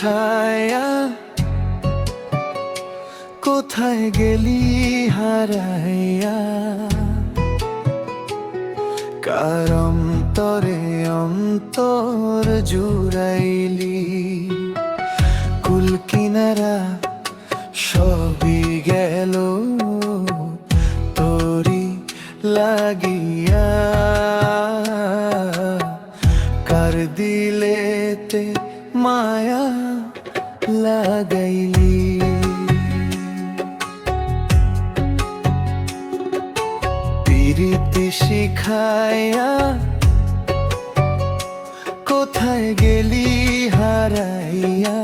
শিখায়া কোথায় গেলি হারাইয়া, কার অন্তরে অন্তর জুড়াইলি। কুল কিনারা সবই গেল তোরি লাগিয়া, কার দিলেতে মায়া লাগাইলি। প্রীতি শিখায়া কোথায় গেলি হারাইয়া,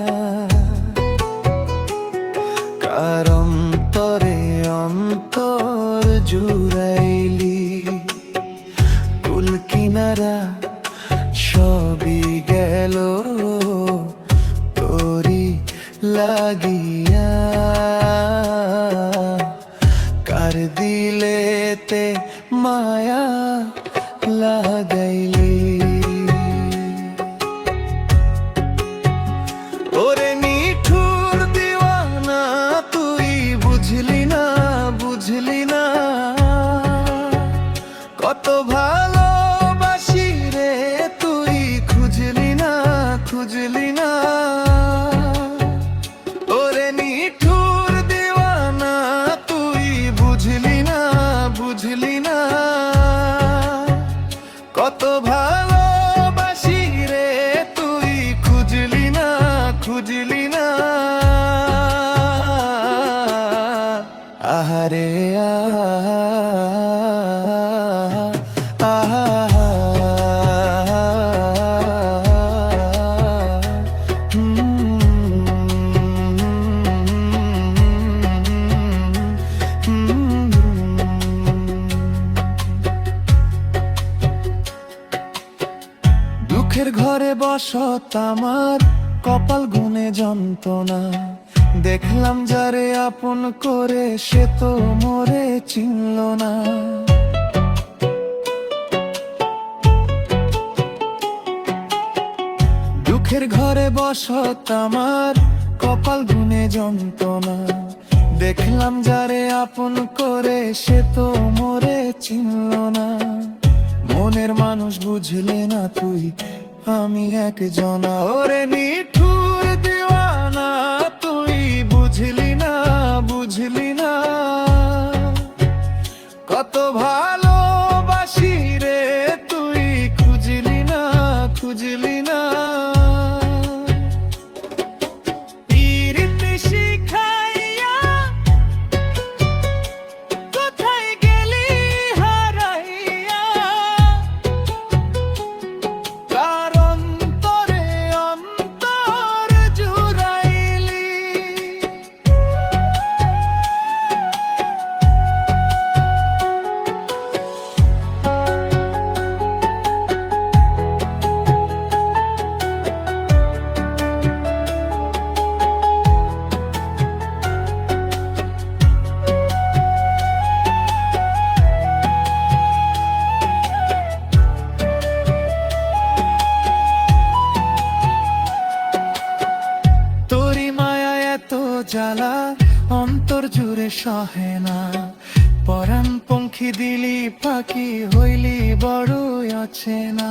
কার অন্তরে অন্তর জুড়াইলি। কুল কিনারা সবই গেল তোরি লাগিয়া, কার দিলেতে মায়া লাগাইলি। ওরে নিঠুর দিওয়ানা তুই বুঝলি না, বুঝলি না কত ভালোবাসি রে তুই খুঁজলি না, খুঁজলি না। ওরে নিঠুর দিওয়ানা তুই বুঝলি না, বুঝলি না কত ভালোবাসি রে তুই খুঁজলি না, খুঁজলি না। আহারে দুঃখের ঘরে বসত আমার কপাল গুনে যন্ত্রণা, দেখলাম যারে আপন করে সে তো মোরে চিনল না। দুঃখের ঘরে বসত আমার কপাল গুনে যন্ত্রণা, দেখলাম যারে আপন করে সে তো মোরে চিনল না। মনের মানুষ বুঝলে না তুই আমি একজনা। ওরে নিঠুর দিওয়ানা তুই বুঝলি না, বুঝলি না কত ভালোবাসি রে তুই খুঁজলি না, খুঁজলি না। প্রীতি শিখাইয়া কোথায় গেলি হারাইয়া, কার অন্তরে অন্তর জুড়াইলি। তোরি মায়া এত জ্বালা অন্তর জুড়ে সহে না, পরাণ পঙ্খী দিলি পাখি হইলি বড় অচেনা।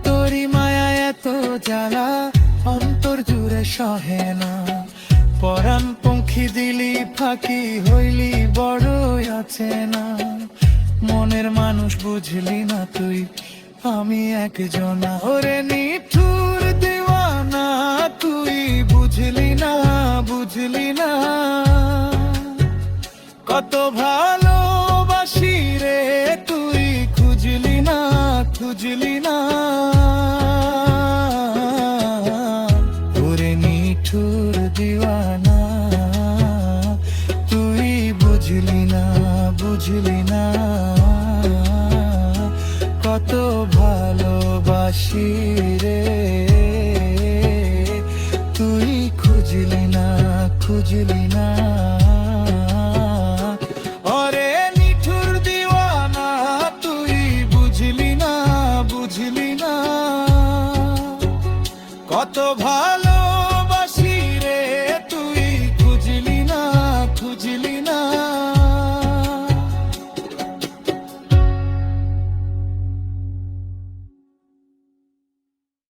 তোরি মায়া এত জ্বালা অন্তর জুড়ে সহে না, পরাণ পঙ্খী দিলি ফাঁকি হইলি বড় অচেনা। মনের মানুষ বুঝলি না তুই আমি একজনা। ওরে নিঠুর দিওয়ানা তুই বুঝলি না, বুঝলি না কত ভালোবাসি রে তুই খুঁজলি না, খুঁজলি না। ওরে নিঠুর দিওয়ানা তুই বুঝলি না, বুঝলি না কত ভালোবাসি রে।